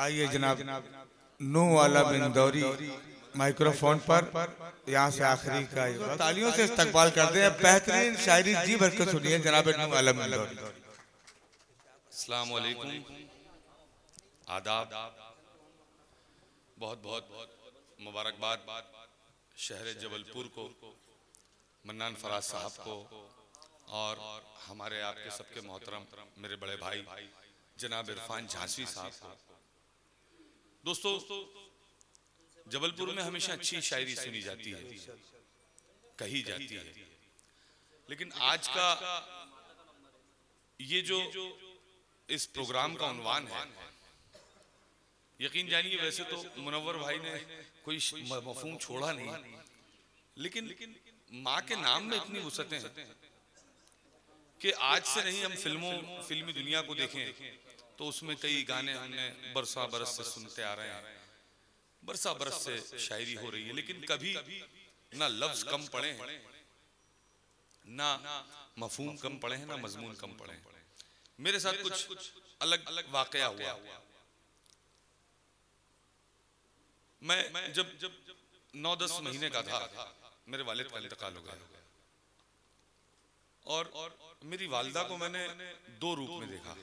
आइए जनाब नूह वाला बिंदौरी माइक्रोफोन पर यहाँ से आखिरी का तालियों से इस्तकबाल करते हैं। बेहतरीन शायरी जी भर के सुनिए जनाब नूह वाला बिंदौरी। अस्सलाम वालेकुम, आदाब, बहुत बहुत मुबारकबाद शहर जबलपुर को, मन्नान फराज साहब को और हमारे आपके सबके मोहतरम मेरे बड़े भाई जनाब इरफान झांसी साहब को। दोस्तों, जबलपुर में हमेशा अच्छी शायरी सुनी जाती है, कही जाती है, लेकिन आज का ये जो इस प्रोग्राम का उन्वान है, यकीन जानिए वैसे तो मुनव्वर भाई ने कोई मफहूम छोड़ा नहीं, लेकिन माँ के नाम में इतनी वुसअतें हैं कि आज से नहीं हम फिल्मी दुनिया को देखें तो उसमें कई गाने हमने बरसा बरस से सुनते आ रहे हैं, बरसा बरस से शायरी हो रही है, लेकिन कभी ना लफ्ज कम पड़े हैं, ना मफहूम कम पड़े हैं, ना मजमून कम पड़े हैं। मेरे साथ कुछ अलग अलग वाकया हुआ। मैं जब 9-10 महीने का था, मेरे वालिद का इंतकाल हो गया और मेरी वालिदा को मैंने 2 रूप में देखा,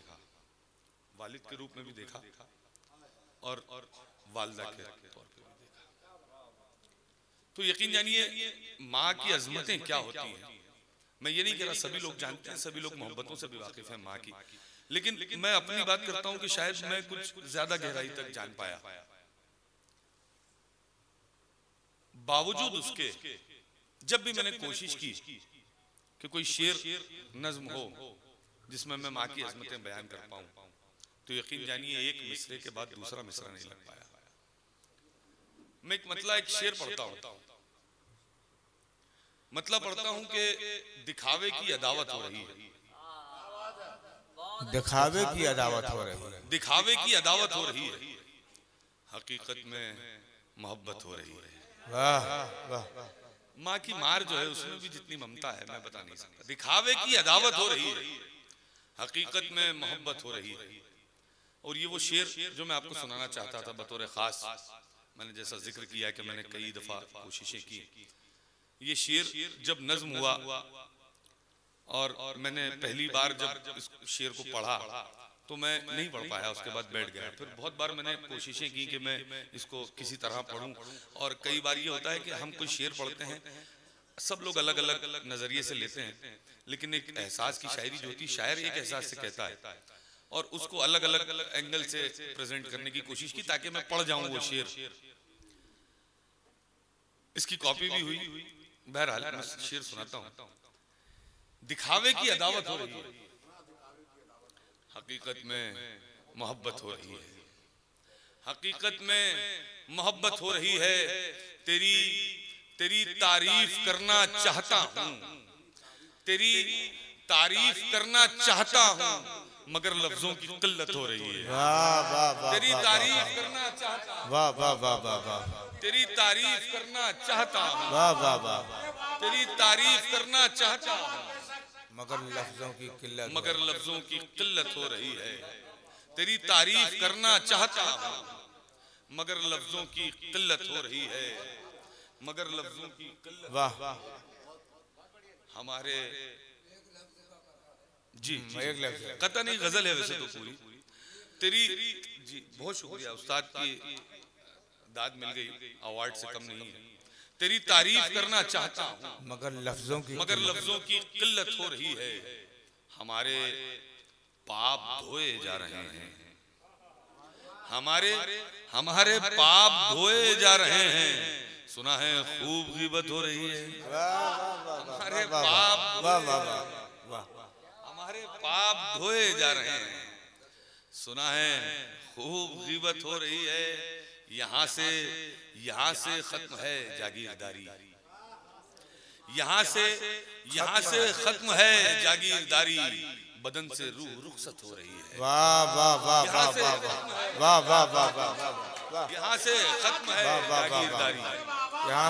वालिद के रूप में भी देखा और वालिदा के तौर पे भी देखा। तो यकीन जानिए माँ की अजमतें क्या होती हैं। मैं ये नहीं कह रहा सभी लोग जानते हैं, सभी लोग मोहब्बतों से भी वाकिफ हैं माँ की, लेकिन मैं अपनी बात करता हूं कि शायद मैं कुछ ज्यादा गहराई तक जान पाया। बावजूद उसके जब भी मैंने कोशिश की कि कोई शेर नज्म हो जिसमें मैं माँ की अजमतें बयान कर पाऊं, तो यकीन जानिए एक मिसरे के बाद दूसरा मिसरा नहीं लग पाया। मैं एक शेर पढ़ता हूं, मतलब पढ़ता हूं कि दिखावे की अदावत हो रही है, दिखावे की अदावत हो रही है, दिखावे की अदावत हो रही है, हकीकत में मोहब्बत हो रही है। वाह वाह। माँ की मार जो है उसमें भी जितनी ममता है मैं बता नहीं सकता। दिखावे की अदावत हो रही है, हकीकत में मोहब्बत हो रही है। और ये वो शेर जो मैं आपको सुनाना चाहता था बतौर खास, मैंने जैसा जिक्र किया कि मैंने कई दफा कोशिशें की। ये शेर जब नज्म हुआ और मैंने पहली बार जब इस शेर को पढ़ा तो मैं नहीं पढ़ पाया, उसके बाद बैठ गया। फिर बहुत बार मैंने कोशिशें की कि मैं इसको किसी तरह पढ़ूं, और कई बार ये होता है कि हम कोई शेर पढ़ते हैं, सब लोग अलग अलग नजरिए से लेते हैं, लेकिन एक एहसास की शायरी जो होती है, शायर एक एहसास से कहता है और उसको अलग अलग एंगल से प्रेजेंट करने की कोशिश की ताकि मैं पढ़ जाऊं वो शेर। इसकी कॉपी भी हुई। बहरहाल मैं शेर सुनाता हूं। दिखावे की अदावत हो रही है, हकीकत में मोहब्बत हो रही है, हकीकत में मोहब्बत हो रही है। तेरी तेरी तारीफ करना चाहता हूं, तेरी तारीफ करना चाहता हूं, मगर लफ्जों की किल्लत हो रही है। वाह वाह वाह। तेरी तारीफ करना चाहता हूं, वाह वाह वाह वाह वाह। तेरी तारीफ करना चाहता हूं, वाह वाह वाह। तेरी तारीफ करना चाहता हूं, मगर लफ्जों की किल्लत, मगर लफ्जों की किल्लत हो रही है। तेरी तारीफ करना चाहता हूं, मगर लफ्जों की किल्लत हो रही है, मगर लफ्जों की किल्लत। वाह। हमारे जी एक लफ्ज कता नहीं, गजल है वैसे तो पूरी। तेरी जी बहुत शुक्रिया, उस्ताद की दाद मिल गई, अवार्ड से कम नहीं है। तेरी तारीफ करना चाहता हूं, मगर लफ्जों की किल्लत हो रही है। हमारे पाप धोए जा रहे हैं, हमारे पाप धोए जा रहे हैं। सुना है खूब ग़ीबत हो रही है, हमारे पाप हमारे पाप धोए जा रहे हैं। सुना है खूब ग़ीबत हो रही है। यहाँ से खत्म है जागीरदारी, यहाँ से खत्म है जागीरदारी, बदन से रूह रुखसत हो रही है। वाह वाह वाह वाह वाह वाह वाह वाह। यहाँ से खत्म है जागीरदारी,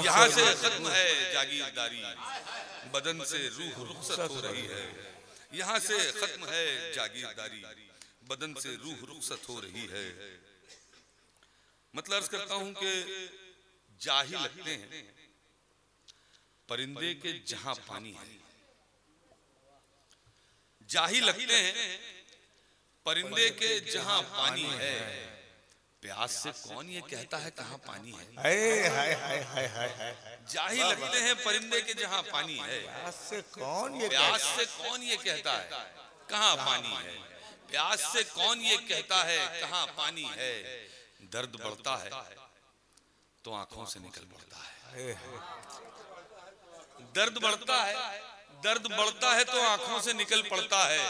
यहाँ से खत्म है जागीरदारी, बदन से रूह रुखसत हो रही है। यहाँ से खत्म है जागीरदारी, बदन से रूह रुखसत हो रही है। मतलब अर्ज करता हूं कि जाही लगते हैं परिंदे के जहां पानी है, जाही लगते हैं परिंदे के जहां पानी है, प्यास से कौन ये कहता है कहां पानी है। जाही लगते हैं परिंदे के जहां पानी है, प्यास से कौन ये कहता है कहां पानी है, प्यास से कौन ये कहता है कहां पानी है। दर्द बढ़ता है तो आंखों से निकल पड़ता है, दर्द बढ़ता है तो आंखों से निकल पड़ता है।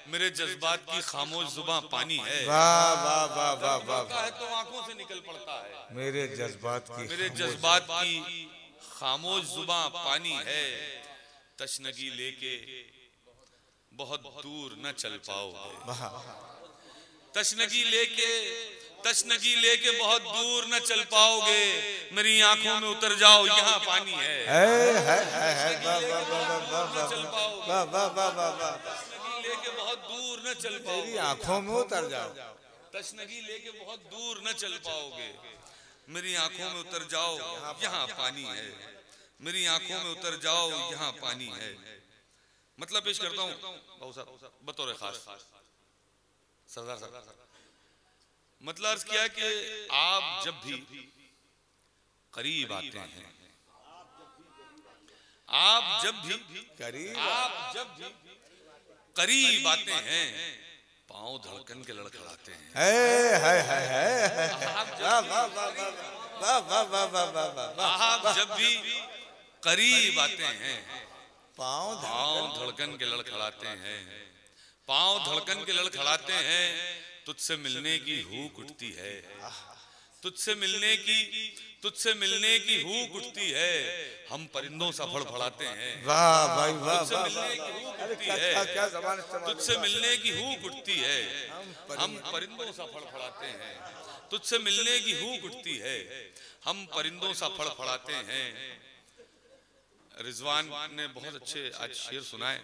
मेरे जज्बात की खामोश जुबान पानी है, वाह वाह वाह वाह वाह, तो आंखों से निकल पड़ता है। मेरे जज्बात की खामोश जुबान पानी है। तशनगी लेके बहुत दूर न चल पाओगे, तशनगी लेके बहुत दूर न चल पाओगे। मेरी आंखों में उतर जाओ यहाँ पानी है, लेके बहुत दूर न चल पाओगे, आंखों में उतर जाओ, तशनगी लेके बहुत दूर न चल पाओगे। मेरी आंखों में उतर जाओ यहाँ पानी है, मेरी आंखों में उतर जाओ यहाँ पानी है। मतलब पेश करता हूँ बतौर खास सरदार साहब, मतलब अर्ज किया कि आप जब भी करीब आते हैं, आप जब भी करीब आते हैं, पांव धड़कन के लड़खड़ाते हैं। आप जब भी करीब आते हैं, पांव धड़कन के लड़खड़ाते हैं, पांव धड़कन के लड़खड़ाते हैं। तुझसे मिलने की हूक उठती है, तुझसे मिलने की हूक उठती है। हम परिंदों सा फड़फड़ाते हैं, वाह भाई वाह, तुझसे मिलने की हूक उठती है। हम परिंदों सा फड़फड़ाते हैं, तुझसे मिलने की हूक उठती है। हम परिंदों सा फड़फड़ाते हैं। रिजवान ने बहुत अच्छे आज शेर सुनाए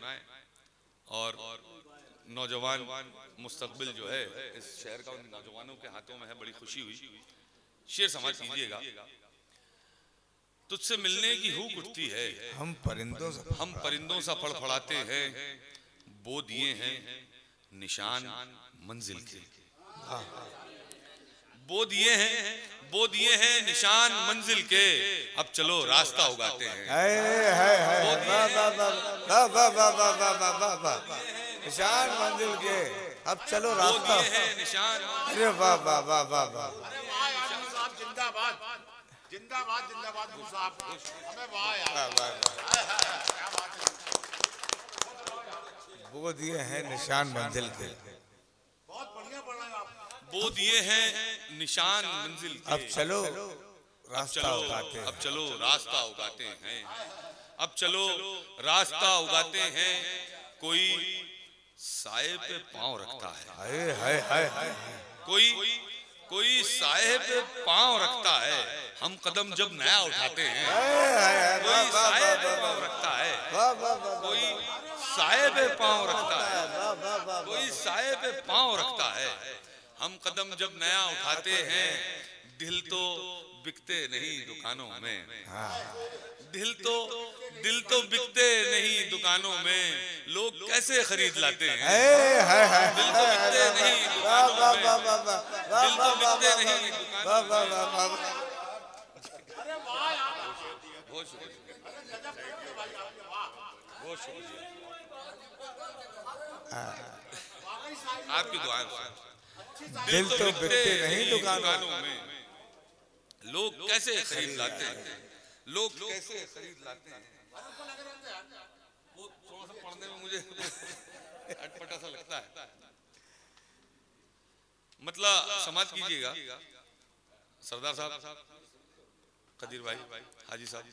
और नौजवान मुस्तकबिल जो है इस शहर का उन नौजवानों के हाथों में है, बड़ी खुशी हुई। शेर समझ कीजिएगा। तुझसे मिलने की हूक उठती है, हम परिंदों सा फड़फड़ाते हैं। बो दिए हैं निशान मंजिल के, बो दिए हैं निशान मंजिल के। अब चलो रास्ता उगाते हैं, निशान मंजिल के। अब चलो रास्ता निशान। अरे वाह वाह वाह वाह वाह, जिंदाबाद जिंदाबाद जिंदाबाद साहब, हमें वाह यार, वो दिए हैं निशान मंजिल के। बहुत बढ़िया पढ़ा है आप। बो दिए हैं निशान मंजिल के। अब चलो रास्ता उगाते हैं, अब चलो रास्ता उगाते हैं, अब चलो रास्ता उगाते हैं। कोई साए पे पांव रखता है, कोई साए पे पांव रखता है। हम कदम जब नया उठाते हैं, कोई साए पे पांव रखता है, कोई साए पे पांव रखता है, कोई साए पे पांव रखता है। हम कदम जब नया उठाते हैं, दिल तो बिकते नहीं दुकानों में, दिल तो बिकते नहीं दुकानों में। लोग कैसे खरीद लाते हैं, दिल तो बिकते नहीं दुकानों में, दिल तो बिकते नहीं दुकानों में। बहुत शुक्रिया, बहुत शुक्रिया, आपकी दुआएं। दिल तो बिकते नहीं दुकानों में। लोग कैसे खरीद लाते हैं, लोग कैसे खरीद लाते हैं। वो थोड़ा सा पढ़ने में मुझे अटपटा सा लगता है। मतलब समझ कीजिएगा सरदार साहब, कदीर भाई, हाजी साहब,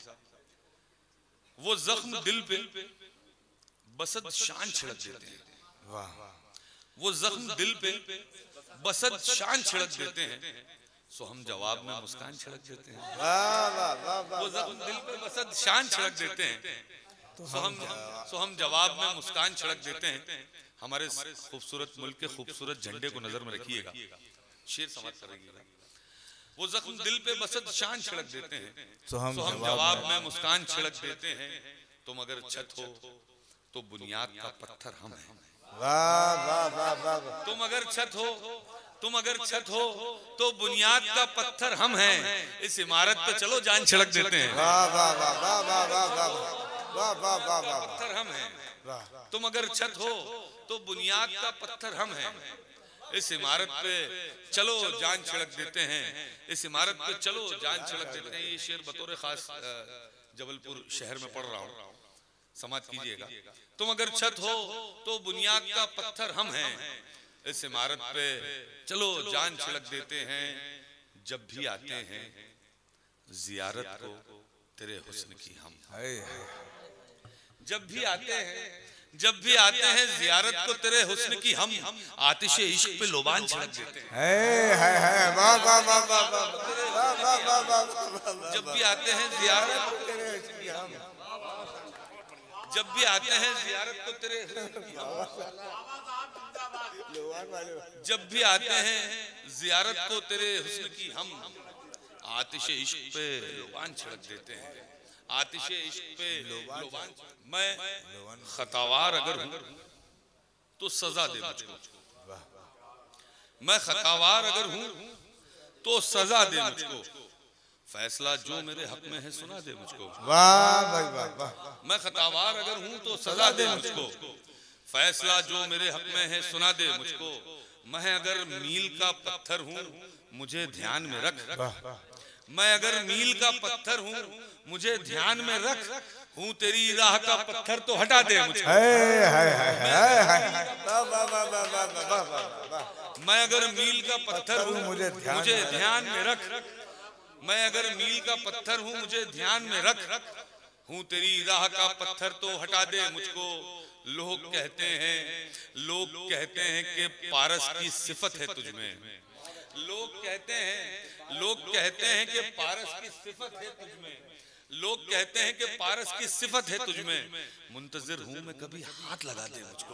वो जख्म दिल पे बसत शान छिड़क देते हैं। वाह, वो जख्म दिल पे बसत शान छिड़क देते हैं। सो हम जवाब में मुस्कान छिड़क देते हैं। वो जख्म दिल पे बसत शान छिड़क देते हैं, सो हम जवाब में मुस्कान छिड़क देते हैं। हमारे खूबसूरत मुल्क के खूबसूरत झंडे को नजर में रखिएगा। शेर समझ कर रखिएगा। वो जख्म दिल पे बसत शान छिड़क देते हैं, तो हम जवाब में मुस्कान छिड़क देते हैं। तुम अगर छत हो तो बुनियाद का पत्थर हम हैं। वाह वाह वाह वाह। तुम अगर छत हो तो बुनियाद का पत्थर हम हैं। इस इमारत पे चलो जान छिड़क देते हैं। वाह वाह वाह वाह वाह वाह वाह वाह वाह वाह। पत्थर हम हैं। तुम अगर छत हो तो बुनियाद का पत्थर हम हैं। इस इमारत पे चलो जान छिड़क देते हैं। इस इमारत पे चलो जान छिड़क देते हैं। ये शेर बतौर खास जबलपुर शहर में पढ़ रहा हूँ, समाज कीजिएगा। तुम अगर छत हो तो बुनियाद का पत्थर हम हैं। इस इमारत पे चलो जान छिड़क देते हैं। जब भी आते हैं जियारत को तेरे हुस्न की हम। जब भी आते हैं जियारत को तेरे हुस्न की हम। आतिश इश्क पे लोबान छिड़क देते हैं। वाह वाह वाह वाह वाह। जब भी आते हैं जियारत को तेरे जियारत को तेरे जब भी आते हैं जियारत को तेरे हुस्न की हम। आतिश इश्क पे लोबान छिड़क देते हैं। आतिश इश्क पे लोबान। मैं खतावार अगर हूं तो सजा दे मुझको। मैं खतावार अगर हूं तो सजा दे मुझको। फैसला जो मेरे हक में है सुना दे मुझको। वाह भाई वाह वाह। मैं खतावार अगर हूं तो सजा दे मुझको। फैसला जो मेरे हक में है सुना दे मुझको। मैं अगर मील का पत्थर हूं मुझे ध्यान में रख। मैं अगर मील का पत्थर हूं मुझे ध्यान में रख। हूं तेरी राह का पत्थर तो हटा दे मुझको। मैं अगर मील का पत्थर हूं मुझे ध्यान में रख। मैं अगर मील का पत्थर हूं मुझे ध्यान में रख। हूं तेरी राह का पत्थर तो हटा दे मुझको। लोग कहते हैं कि पारस की सिफत है तुझमें। लोग कहते हैं कि पारस की सिफत है तुझमें। लोग कहते हैं कि पारस की सिफत है तुझमें। मुंतजिर हूं मैं कभी हाथ लगा दे मुझको।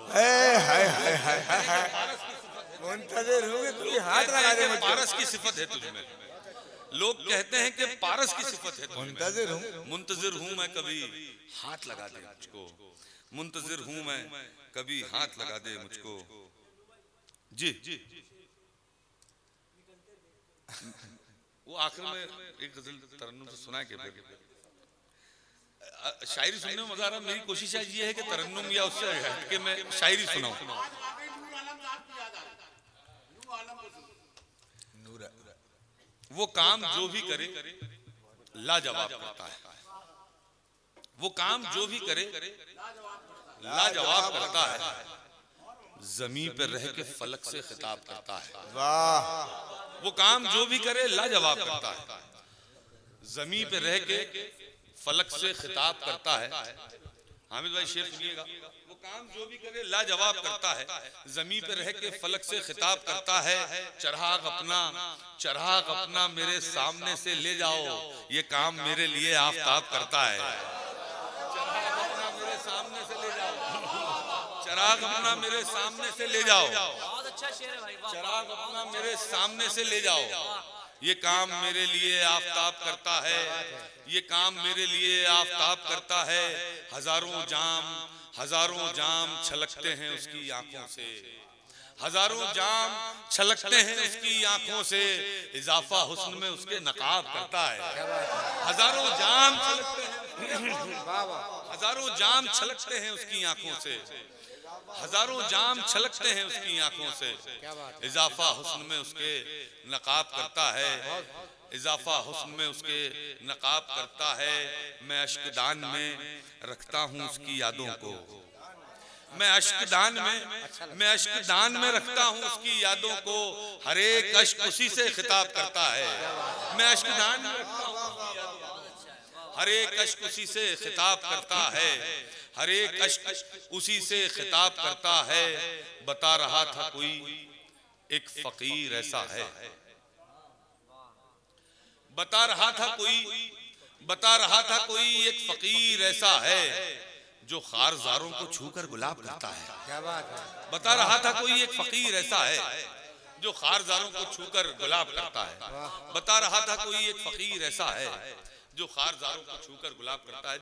मुंतजिर हूं मैं कभी हाथ लगा दे मुझको। पारस की सिफत है तुझमें। लोग कहते हैं कि पारस की सिफत है तुझमें। मुंतजिर हूं मैं कभी हाथ लगा दे मुझको। मुंतजिर हूं मैं कभी हाथ लगा दे मुझको। जी वो आखिर में एक गजल तरन्नुम से सुना के शायरी सुनने में मजा आ रहा। मेरी कोशिश ये है कि तरन्नुम या उससे हट के मैं शायरी सुनाऊं। वो काम जो भी करे लाजवाब करता है। वो काम जो भी करे लाजवाब करता है। जमीन पर रह के फलक से खिताब करता है। वाह। वो काम जो भी करे लाजवाब करता है। जमीन पे रह के फलक से खिताब करता है। हामिद भाई शेर सुनिएगा। वो काम जो भी करे लाजवाब करता है। जमीन पे रह के फलक से खिताब करता है। चराग अपना मेरे सामने से ले जाओ। ये काम मेरे लिए आफताब करता है। चराग अपना मेरे सामने से ले जाओ। चराग अपना मेरे सामने से ले जाओ। बहुत अच्छा शेर है भाई। चराग अपना मेरे सामने से ले जाओ। ये काम मेरे लिए आफताब करता है। ये काम मेरे लिए आफताब करता है। हजारों जाम छलकते हैं उसकी आंखों से। हजारों जाम छलकते हैं उसकी आंखों से। इजाफा हुस्न में उसके नकाब करता है। हजारों जाम छलकते हैं उसकी आंखों से। हजारों जाम छलकते हैं उसकी आंखों से। इजाफा हुस्न में उसके नकाब करता है। इजाफा हुस्न में उसके नकाब करता है। मैं अश्कदान में रखता हूँ उसकी यादों को। मैं अश्कदान में रखता हूँ उसकी यादों को। हर एक अश्क उसी से खिताब करता है। मैं अश्कदान में रखता हूँ उसकी यादों को। हर एक अश्क उसी से खिताब करता है। हर एक अश्क उसी से खिताब करता है। बता रहा था कोई एक फकीर ऐसा है। बता रहा था कोई एक फकीर ऐसा है जो खारजारों को छूकर गुलाब करता है। क्या बात है। बता रहा था कोई एक फकीर ऐसा है जो खारजारों को छूकर गुलाब करता है। बता रहा था कोई एक फकीर ऐसा है जो खारजारों को छूकर गुलाब करता है।